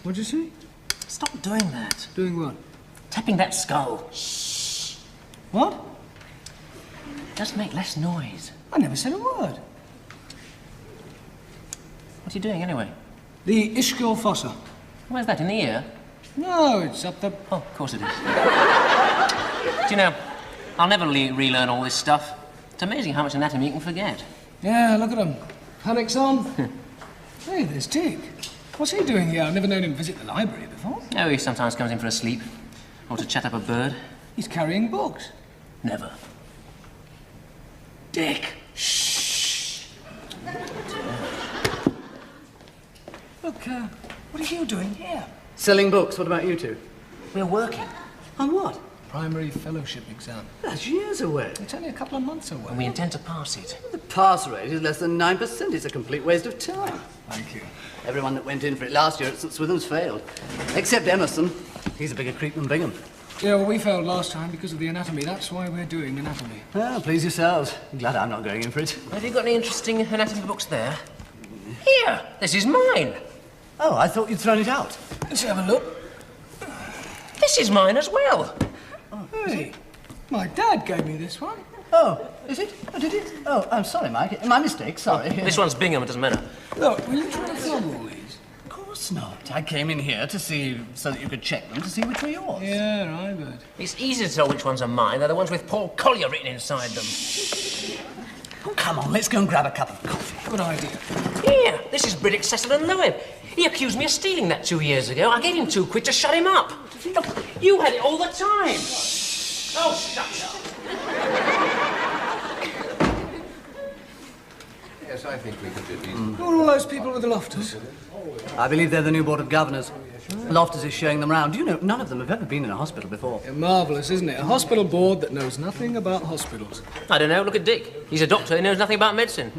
What'd you say? Stop doing that. Doing what? Tapping that skull. Shh. What? Just make less noise. I never said a word. What are you doing anyway? The ischial fossa. Where's that, in the ear? No, it's up the... Oh, of course it is. Do you know, I'll never relearn all this stuff. It's amazing how much anatomy you can forget. Yeah, look at him. Panic's on. Hey, there's Dick. What's he doing here? I've never known him visit the library before. Oh, he sometimes comes in for a sleep. Or to chat up a bird. He's carrying books. Never. Dick! Shh! Look, what are you doing here? Selling books. What about you two? We're working. On what? Primary fellowship exam. That's years away. It's only a couple of months away. And we intend to pass it. The pass rate is less than 9%. It's a complete waste of time. Thank you. Everyone that went in for it last year at St. Swithin's failed. Except Emerson. He's a bigger creep than Bingham. Yeah, well, we failed last time because of the anatomy. That's why we're doing anatomy. Well, please yourselves. I'm glad I'm not going in for it. Have you got any interesting anatomy books there? Here! This is mine! Oh, I thought you'd thrown it out. Let's have a look. This is mine as well! Hey, my dad gave me this one. Oh, is it? Oh, did it? Oh, I'm sorry, Mike. My mistake, sorry. This one's Bingham, it doesn't matter. Look, will you try to film all these? Of course not. I came in here to see, so that you could check them to see which were yours. Yeah, I bet. It's easy to tell which ones are mine. They're the ones with Paul Collier written inside them. Oh, come on, let's go and grab a cup of coffee. Good idea. Here, this is Briddick, Cecil and Loeb. He accused me of stealing that 2 years ago. I gave him £2 to shut him up. Look, you had it all the time. Oh, shut up. Yes, I think we could do these. Who are all those people with the lofters? I believe they're the new Board of Governors. Loftus is showing them round. Do you know, none of them have ever been in a hospital before. Yeah, marvellous, isn't it? A hospital board that knows nothing about hospitals. I don't know, look at Dick. He's a doctor, he knows nothing about medicine.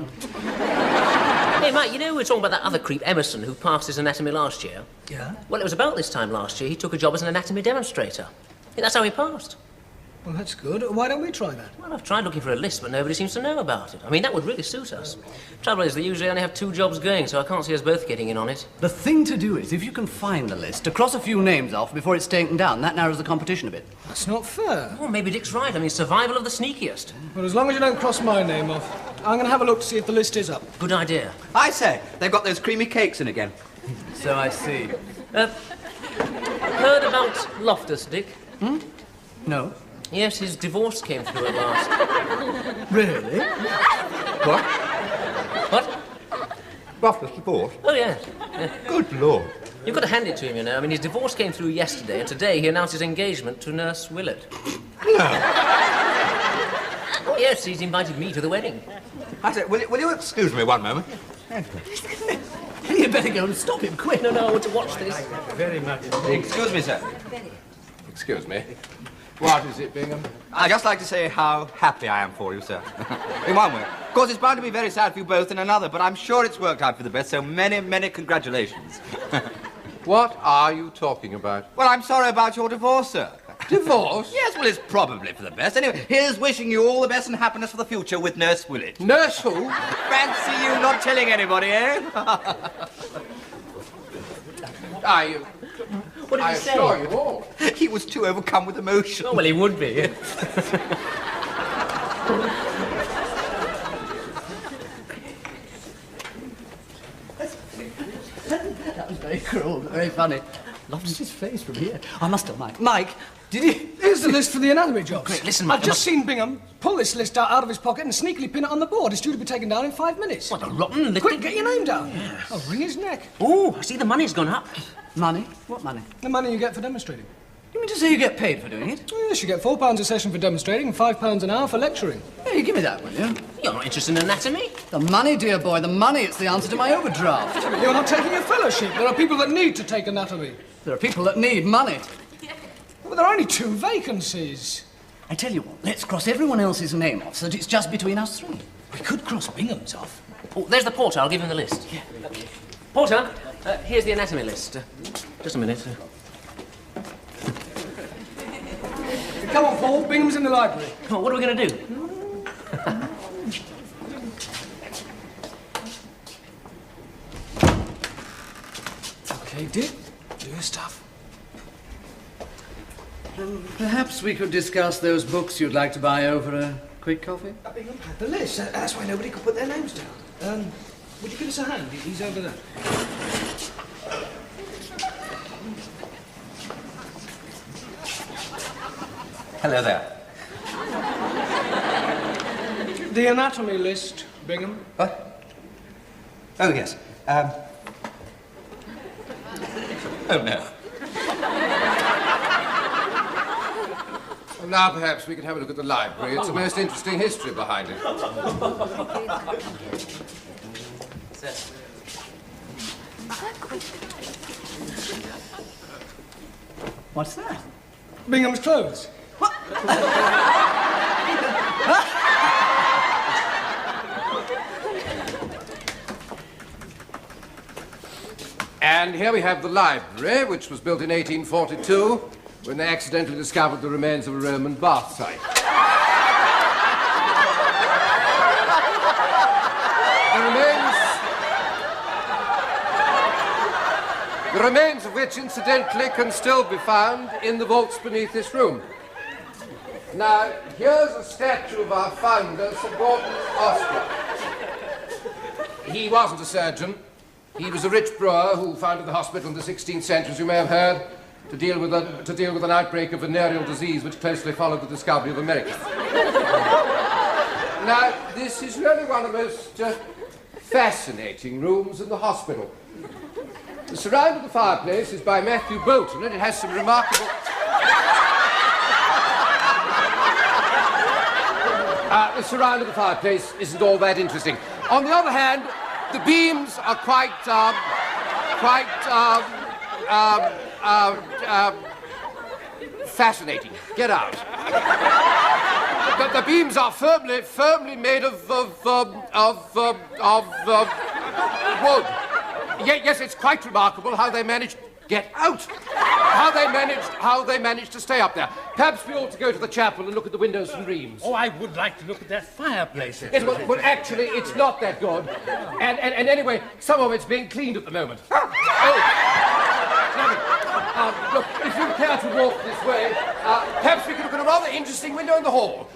Hey, Mike, you know we were talking about that other creep, Emerson, who passed his anatomy last year? Yeah? Well, it was about this time last year he took a job as an anatomy demonstrator. Yeah, that's how he passed. Well, that's good. Why don't we try that? Well, I've tried looking for a list, but nobody seems to know about it. I mean, that would really suit us. Trouble is, they usually only have 2 jobs going, so I can't see us both getting in on it. The thing to do is, if you can find the list, to cross a few names off before it's taken down. That narrows the competition a bit. That's not fair. Well, maybe Dick's right. I mean, survival of the sneakiest. Well, as long as you don't cross my name off, I'm going to have a look to see if the list is up. Good idea. I say, they've got those creamy cakes in again. So I see. Heard about Loftus, Dick? No? Yes, his divorce came through at last. Really? What? What? Loftus divorce? Oh, yes. Good Lord. You've got to hand it to him, you know. I mean, his divorce came through yesterday, and today he announced his engagement to Nurse Willett. No. Oh, yes, he's invited me to the wedding. I say, will you excuse me one moment? You better go and stop him quick. No, I want to watch this. Very much. Excuse me, sir. Excuse me. What is it, Bingham? I'd just like to say how happy I am for you, sir. In one way. Of course, it's bound to be very sad for you both in another, but I'm sure it's worked out for the best, so many, many congratulations. What are you talking about? Well, I'm sorry about your divorce, sir. Divorce? Yes, well, it's probably for the best. Anyway, here's wishing you all the best and happiness for the future with Nurse Willett. Nurse who? Fancy you not telling anybody, eh? What did I he say? assure you all. He was too overcome with emotion. Oh, well, he would be. That was very cruel, but very funny. Loftus' face from here. I must tell Mike. Mike, did you... Here's the list for the anatomy jobs. Quick, listen, Mike, I've just seen Bingham pull this list out of his pocket and sneakily pin it on the board. It's due to be taken down in 5 minutes. What a rotten little... Quick, get your name down. I'll wring his neck. Oh, I see the money's gone up. Money? What money? The money you get for demonstrating. You mean to say you get paid for doing it? Yes, you get £4 a session for demonstrating and £5 an hour for lecturing. Hey, give me that, will you? You're not interested in anatomy? The money, dear boy, the money. It's the answer to my overdraft. You're not taking a fellowship. There are people that need to take anatomy. There are people that need money. Well, there are only 2 vacancies. I tell you what, let's cross everyone else's name off so that it's just between us 3. We could cross Bingham's off. Oh, there's the porter. I'll give him the list. Yeah. Porter, here's the anatomy list. Just a minute. Come on, Paul. Bingham's in the library. Oh, what are we going to do? Okay, Dick. do your stuff. Perhaps we could discuss those books you'd like to buy over a quick coffee? Bingham had the list. That's why nobody could put their names down. Would you give us a hand? He's over there. Hello there. The anatomy list, Bingham. What? Oh, yes. Oh, no. Well, now perhaps we can have a look at the library. It's the most interesting history behind it. What's that? Bingham's clothes. And here we have the library, which was built in 1842, when they accidentally discovered the remains of a Roman bath site. The remains of which, incidentally, can still be found in the vaults beneath this room. Now, here's a statue of our founder, Sir Gordon Oscar. He wasn't a surgeon. He was a rich brewer who founded the hospital in the 16th century, as you may have heard, to deal with an outbreak of venereal disease which closely followed the discovery of America. Now, this is really one of the most fascinating rooms in the hospital. The surround of the fireplace is by Matthew Bolton, and it has some remarkable... the surround of the fireplace isn't all that interesting. On the other hand, the beams are quite fascinating. Get out. The beams are firmly made of wood. Yes, it's quite remarkable how they managed... Get out! How they managed to stay up there. Perhaps we ought to go to the chapel and look at the windows and Reims. Oh, I would like to look at that fireplace. Yes, well, actually, it's not that good. And anyway, some of it's being cleaned at the moment. Look, if you care to walk this way, perhaps we could look at a rather interesting window in the hall.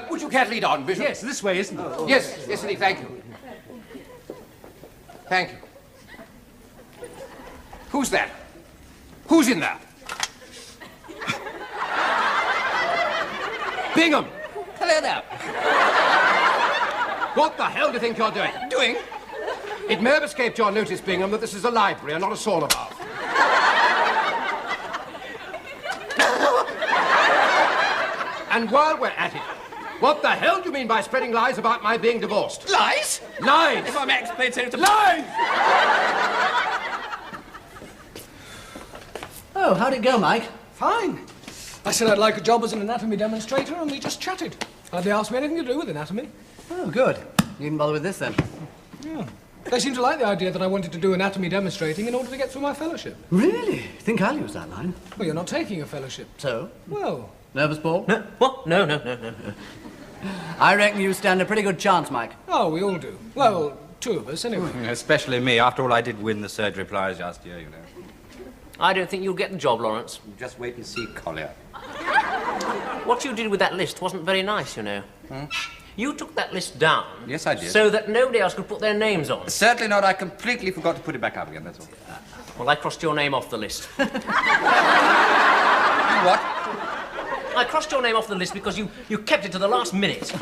Would you care to lead on, Bishop? Yes, this way, isn't it? Yes, indeed, thank you. Thank you. Who's that? Who's in there? Bingham! Hello there. What the hell do you think you're doing? Doing? It may have escaped your notice, Bingham, that this is a library and not a sauna bath. And while we're at it, what the hell do you mean by spreading lies about my being divorced? Lies? Lies! If I may explain to... Lies! Oh, how'd it go, Mike? Fine. I said I'd like a job as an anatomy demonstrator, and we just chatted. Hardly asked me anything to do with anatomy. Oh, good. You didn't bother with this, then? Yeah. They seemed to like the idea that I wanted to do anatomy demonstrating in order to get through my fellowship. Really? Think I'll use that line. Well, you're not taking a fellowship. So? Well... Nervous, Paul? No, what? No. I reckon you stand a pretty good chance, Mike. Oh, we all do. Well, two of us, anyway. Especially me. After all, I did win the surgery prize last year, you know. I don't think you'll get the job, Lawrence. Just wait and see, Collier. What you did with that list wasn't very nice, you know. You took that list down. Yes, I did. So that nobody else could put their names on. Certainly not. I completely forgot to put it back up again, that's all. Well, I crossed your name off the list. What? I crossed your name off the list because you kept it to the last minute.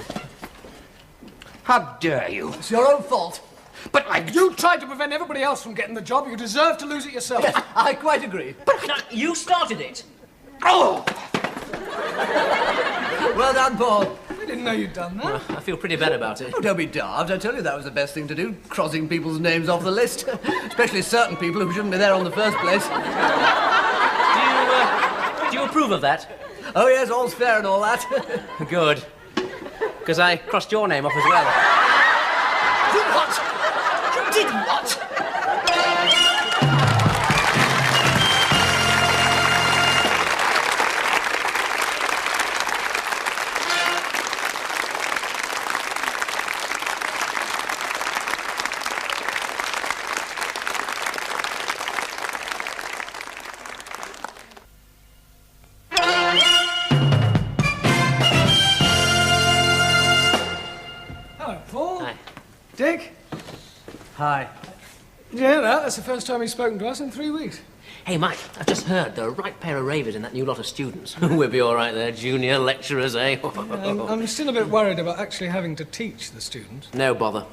How dare you? It's your own fault. But You tried to prevent everybody else from getting the job. You deserve to lose it yourself. Yes, I quite agree. No, you started it. Oh! Well done, Paul. I didn't know you'd done that. I feel pretty bad about it. Oh, don't be daft. I tell you that was the best thing to do, crossing people's names off the list. Especially certain people who shouldn't be there on the first place. Do you approve of that? Oh, yes, all's fair and all that. Good. Because I crossed your name off as well. Did what? You did what? Hi. Did you hear that? That's the first time he's spoken to us in 3 weeks. Hey, Mike, I've just heard there are a right pair of ravers in that new lot of students. We'll be all right there, junior lecturers, eh? I'm still a bit worried about actually having to teach the students. No bother.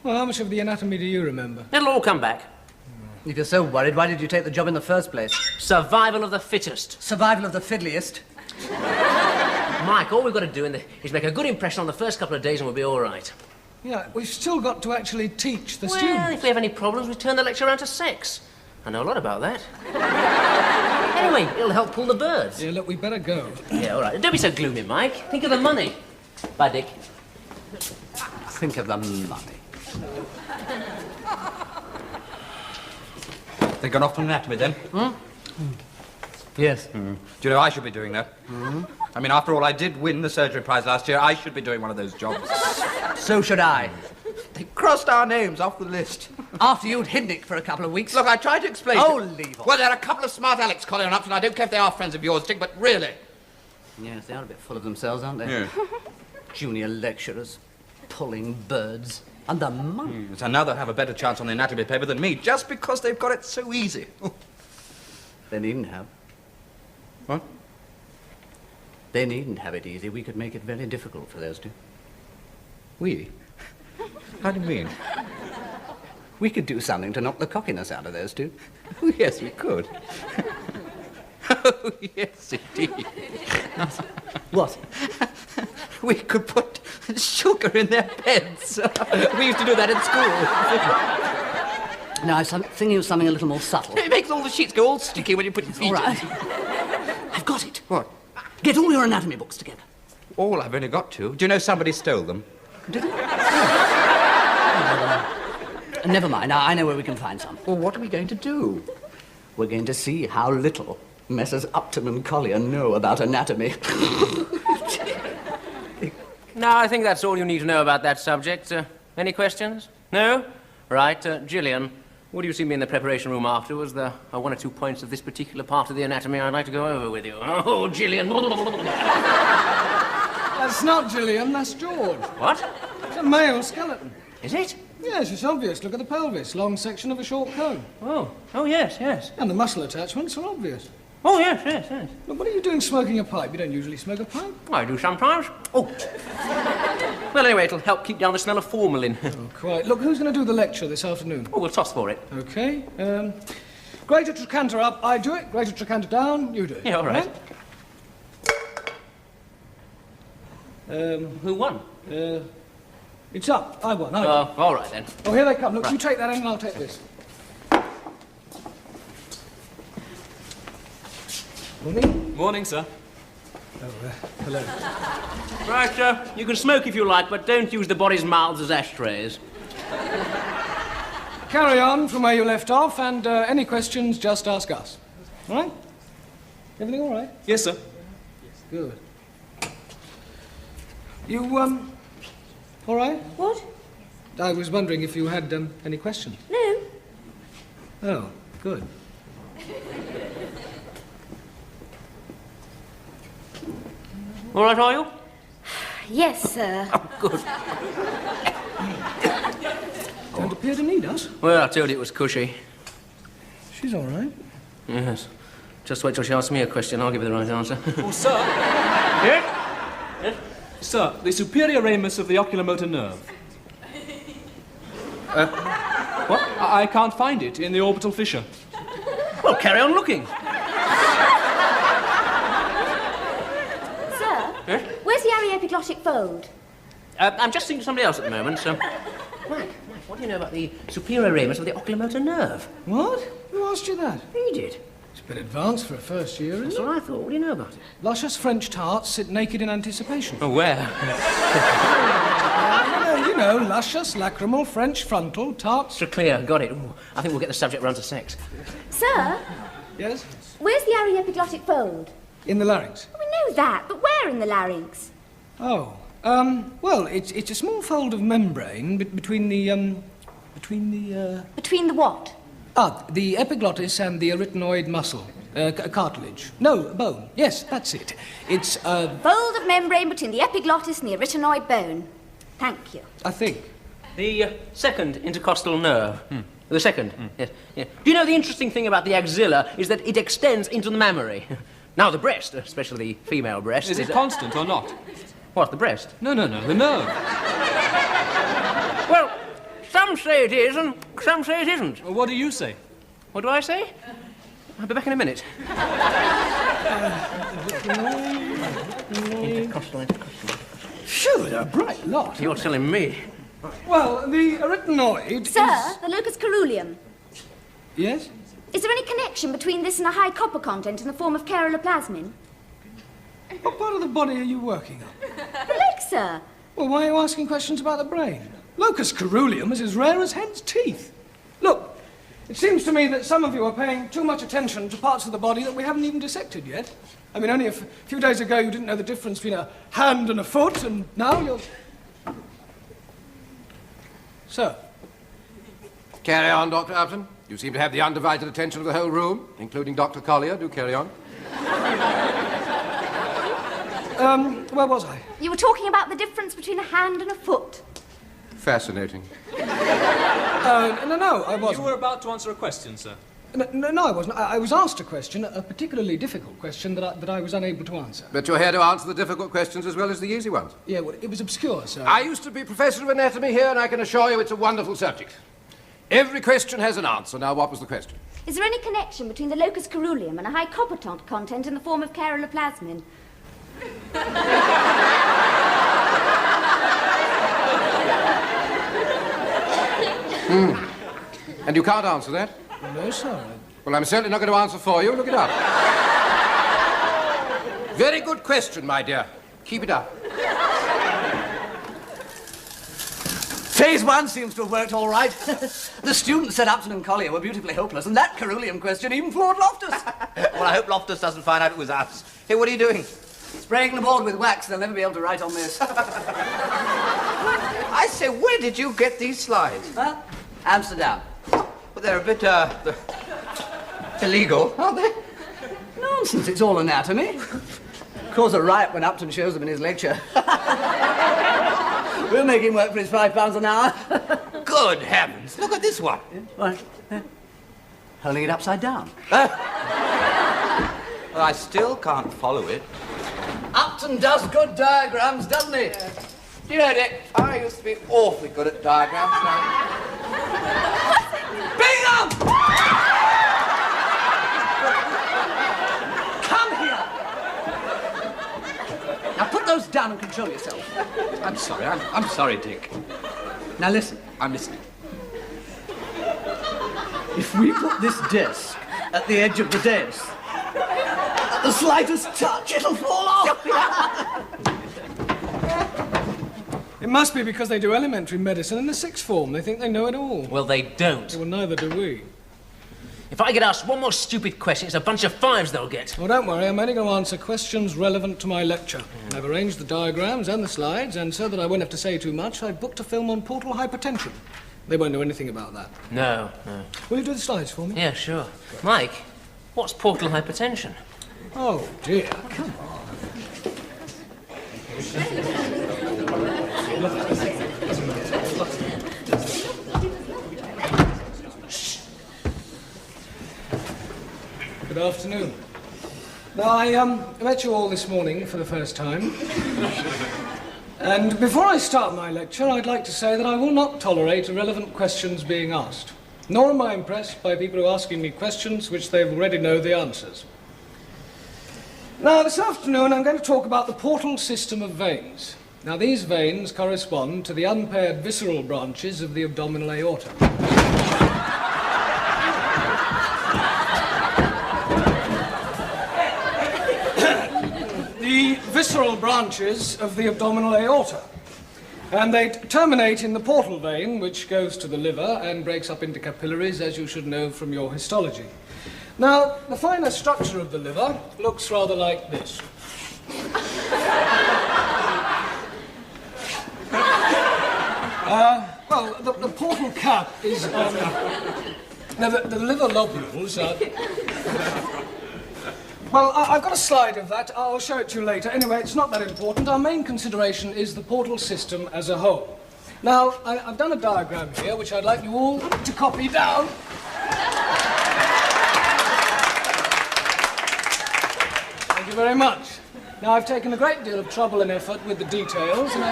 Well, how much of the anatomy do you remember? It'll all come back. If you're so worried, why did you take the job in the first place? Survival of the fittest. Survival of the fiddliest. Mike, all we've got to do is make a good impression on the first couple of days and we'll be all right. Yeah, we've still got to actually teach the Well, students. if we have any problems, we turn the lecture around to sex. I know a lot about that. Anyway, it'll help pull the birds. Yeah, look, we better go. Yeah, all right. Don't be so gloomy, Mike. Think of the money. Bye, Dick. Think of the money. They've gone off to anatomy then? Yes. Do you know I should be doing that? I mean, after all, I did win the surgery prize last year. I should be doing one of those jobs. So should I. They crossed our names off the list. After you'd hidden it for a couple of weeks. Look, I tried to explain Oh, to... leave off. Well, there are a couple of smart Alex calling up, and I don't care if they are friends of yours, Dick, but really... Yes, they are a bit full of themselves, aren't they? Yeah. Junior lecturers, pulling birds, and the money. So now they'll have a better chance on the anatomy paper than me, just because they've got it so easy. They needn't have. What? They needn't have it easy. We could make it very difficult for those two. We? How do you mean? We could do something to knock the cockiness out of those two. Oh, yes, we could. Oh, yes, indeed. What? We could put sugar in their beds. We used to do that at school. Now, I was thinking of something a little more subtle. It makes all the sheets go all sticky when you put your feet All right. in. I've got it. What? Get all your anatomy books together. All I've only got two. Do you know somebody stole them? Did it? Never mind. I know where we can find some. Well, what are we going to do? We're going to see how little Messrs. Upton and Collier know about anatomy. No, I think that's all you need to know about that subject. Any questions? No? Right, Gillian, would you see me in the preparation room afterwards? There are 1 or 2 points of this particular part of the anatomy I'd like to go over with you. Oh, Gillian. That's not Gillian, that's George. What? It's a male skeleton. Is it? Yes, it's obvious. Look at the pelvis, long section of a short cone. Oh, yes, yes. And the muscle attachments are obvious. Oh, yes, yes, yes. Look, what are you doing smoking a pipe? You don't usually smoke a pipe. I do sometimes. Oh. Well, anyway, it'll help keep down the smell of formalin. Oh, quite. Look, who's going to do the lecture this afternoon? Oh, we'll toss for it. OK. Greater trochanter up, I do it. Greater trochanter down, you do it. Yeah, all right. Who won? It's up. I won. I won. All right, then. Oh, here they come. Look, you take that in and I'll take this. Morning. Morning, sir. Oh, hello. Right, you can smoke if you like, but don't use the body's mouths as ashtrays. Carry on from where you left off, and any questions, just ask us. All right? Everything all right? Yes, sir. Good. You, all right? What? I was wondering if you had, any questions. No. Oh, good. All right, are you? Yes, sir. Oh, good. Don't appear to need us. Well, I told you it was cushy. She's all right. Yes. Just wait till she asks me a question, I'll give her the right answer. Oh, sir. Yes? Sir, the superior ramus of the oculomotor nerve. What? I can't find it in the orbital fissure. Well, carry on looking. Sir, where's the aryepiglottic fold? I'm just thinking of somebody else at the moment, so... Mike, what do you know about the superior ramus of the oculomotor nerve? What? Who asked you that? You did. It's a bit advanced for a first year, That's isn't it? what I thought. What do you know about it? Luscious French tarts sit naked in anticipation. Oh, where? You know, luscious, lacrimal, French frontal, tarts... So clear, got it. Ooh, I think we'll get the subject round to sex. Sir, Yes? where's the aryepiglottic fold? In the larynx. We know that, but where in the larynx? Oh, well, it's a small fold of membrane between the, Between the what? the epiglottis and the arytenoid muscle. Cartilage. No, bone. Yes, that's it. It's, Fold of membrane between the epiglottis and the arytenoid bone. Thank you. I think. The second intercostal nerve. The second, yes. Yeah. Do you know the interesting thing about the axilla is that it extends into the mammary? Now the breast, especially the female breast... Is it constant or not? What, the breast? No, the nerve. Well, some say it is and some say it isn't. Well, what do you say? What do I say? I'll be back in a minute. Intercostal. Phew, they're a bright lot. You're telling me. Well, the arytenoid Sir, the locus coeruleum. Yes? Is there any connection between this and a high copper content in the form of caroleplasmin? What part of the body are you working on? The leg, sir. Well, why are you asking questions about the brain? Locus coeruleum is as rare as hen's teeth. Look, it seems to me that some of you are paying too much attention to parts of the body that we haven't even dissected yet. I mean, only a few days ago you didn't know the difference between a hand and a foot, and now you're... Sir. Carry on, Dr. Upton. You seem to have the undivided attention of the whole room, including Dr. Collier. Do carry on. Where was I? You were talking about the difference between a hand and a foot. Fascinating. No, I wasn't. You were about to answer a question, sir. No, I wasn't. I was asked a question, a particularly difficult question that I was unable to answer. But you're here to answer the difficult questions as well as the easy ones. Yeah, well, it was obscure, sir. I used to be professor of anatomy here, and I can assure you it's a wonderful subject. Every question has an answer. Now, what was the question? Is there any connection between the locus coeruleum and a high copper content in the form of caroleplasmin? And you can't answer that? No, sir. Well, I'm certainly not going to answer for you. Look it up. Very good question, my dear. Keep it up. Phase 1 seems to have worked all right. The students said Upton and Collier were beautifully hopeless, and that coeruleum question even floored Loftus. Well, I hope Loftus doesn't find out it was us. Hey, what are you doing? Spraying the board with wax, they'll never be able to write on this. I say, where did you get these slides? Huh? Amsterdam. Well, they're a bit, illegal, aren't they? Nonsense, it's all anatomy. Cause a riot when Upton shows them in his lecture. We'll make him work for his £5 an hour. Good heavens, look at this one. What? Holding it upside down. Well, I still can't follow it. Upton does good diagrams, doesn't he? You know, Dick, I used to be awfully good at diagrams. Bingham! Come here! Now put those down and control yourself. I'm sorry, I'm sorry, Dick. Now listen. I'm listening. If we put this desk at the edge of the desk, at the slightest touch, it'll fall off. It must be because they do elementary medicine in the sixth form. They think they know it all. Well, they don't. Well, neither do we. If I get asked one more stupid question, it's a bunch of fives they'll get. Well, don't worry. I'm only going to answer questions relevant to my lecture. I've arranged the diagrams and the slides, and so that I won't have to say too much, I've booked a film on portal hypertension. They won't know anything about that. No. Will you do the slides for me? Yeah, sure. Mike, what's portal hypertension? Oh, dear. Come on. Good afternoon. Now, I met you all this morning for the first time. And before I start my lecture, I'd like to say that I will not tolerate irrelevant questions being asked. Nor am I impressed by people who are asking me questions which they already know the answers. Now, this afternoon, I'm going to talk about the portal system of veins. Now, these veins correspond to the unpaired visceral branches of the abdominal aorta. The visceral branches of the abdominal aorta. And they terminate in the portal vein, which goes to the liver and breaks up into capillaries, as you should know from your histology. Now, the finer structure of the liver looks rather like this. Well, the portal cap is... now, the liver lobules are... Well, I've got a slide of that. I'll show it to you later. Anyway, it's not that important. Our main consideration is the portal system as a whole. Now, I've done a diagram here, which I'd like you all to copy down. Thank you very much. Now, I've taken a great deal of trouble and effort with the details, and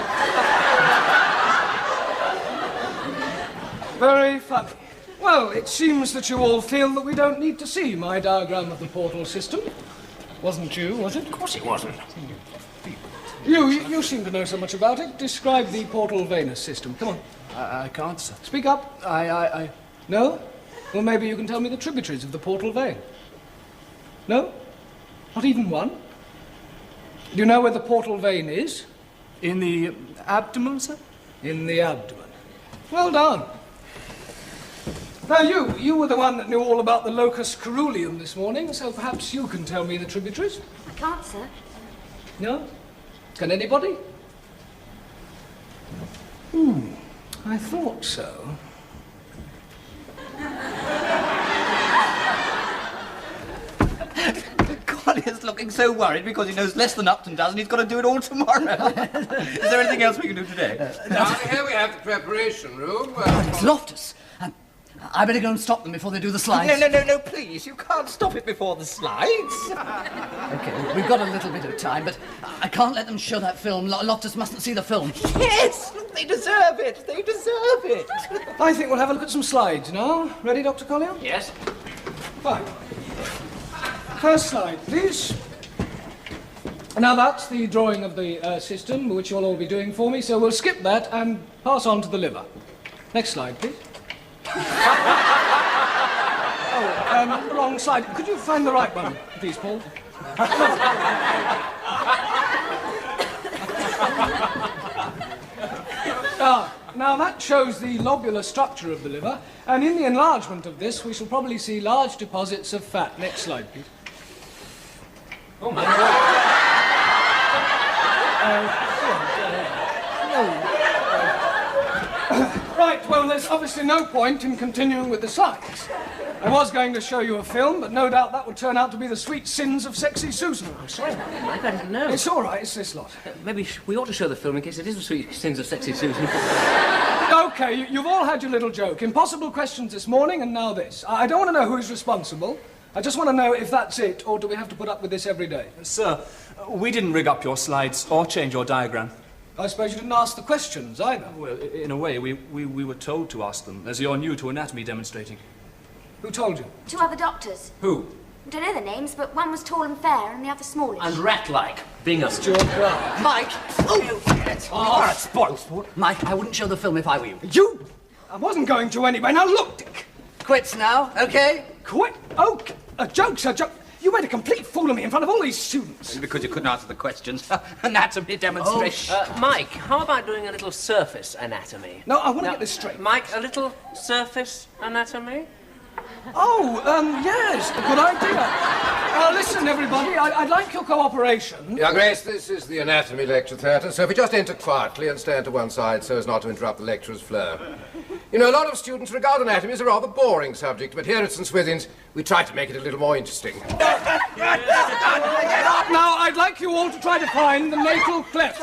Very funny. Well, it seems that you all feel that we don't need to see my diagram of the portal system. Wasn't you, was it? Of course it wasn't. You seem to know so much about it. Describe the portal Venus system. Come on. I can't, sir. Speak up. No? Well, maybe you can tell me the tributaries of the portal vein. No? Not even one? Do you know where the portal vein is? In the abdomen, sir? In the abdomen. Well done. Now, you were the one that knew all about the locus coeruleum this morning, so perhaps you can tell me the tributaries. I can't, sir. No? Can anybody? I thought so. Collier's looking so worried because he knows less than Upton does and he's got to do it all tomorrow. Is there anything else we can do today? Now, here we have the preparation room. It's Loftus. I better go and stop them before they do the slides. No, please. You can't stop it before the slides. Okay, we've got a little bit of time, but I can't let them show that film. Loftus mustn't see the film. Yes, look, they deserve it. They deserve it. I think we'll have a look at some slides now. Ready, Dr. Collier? Yes? Fine. First slide, please. Now, that's the drawing of the system, which you'll all be doing for me, so we'll skip that and pass on to the liver. Next slide, please. Wrong slide. Could you find the right one, please, Paul? Now that shows the lobular structure of the liver, and in the enlargement of this, we shall probably see large deposits of fat. Next slide, please. Oh, my God. Right, well, there's obviously no point in continuing with the slides. I was going to show you a film, but no doubt that would turn out to be The Sweet Sins of Sexy Susan. I'm sorry, Mike, I didn't know. It's all right, it's this lot. Maybe we ought to show the film in case it is The Sweet Sins of Sexy Susan. Okay, you've all had your little joke. Impossible questions this morning, and now this. I don't want to know who's responsible. I just want to know if that's it, or do we have to put up with this every day? Sir, we didn't rig up your slides or change your diagram. I suppose you didn't ask the questions, either. Well, in a way, we were told to ask them, as you're new to anatomy demonstrating. Who told you? 2 other doctors. Who? I don't know their names, but one was tall and fair and the other smallish. And rat-like. Bingham. Stuart Brown. Mike! Oh, it's spoiled sport. Mike, I wouldn't show the film if I were you. You? I wasn't going to anyway. Now look, Dick. Quits now, okay? Quit. Oh, a joke's a joke. You made a complete fool of me in front of all these students. Because you couldn't answer the questions. Anatomy demonstration. Mike, how about doing a little surface anatomy? No, I want to get this straight. Mike, a little surface anatomy? Oh, yes, a good idea. Listen, everybody, I'd like your cooperation. Your Grace, this is the anatomy lecture theatre, so if we just enter quietly and stand to one side so as not to interrupt the lecturer's flow. You know, a lot of students regard anatomy as a rather boring subject, but here at St. Swithin's, we try to make it a little more interesting. Now, I'd like you all to try to find the natal cleft.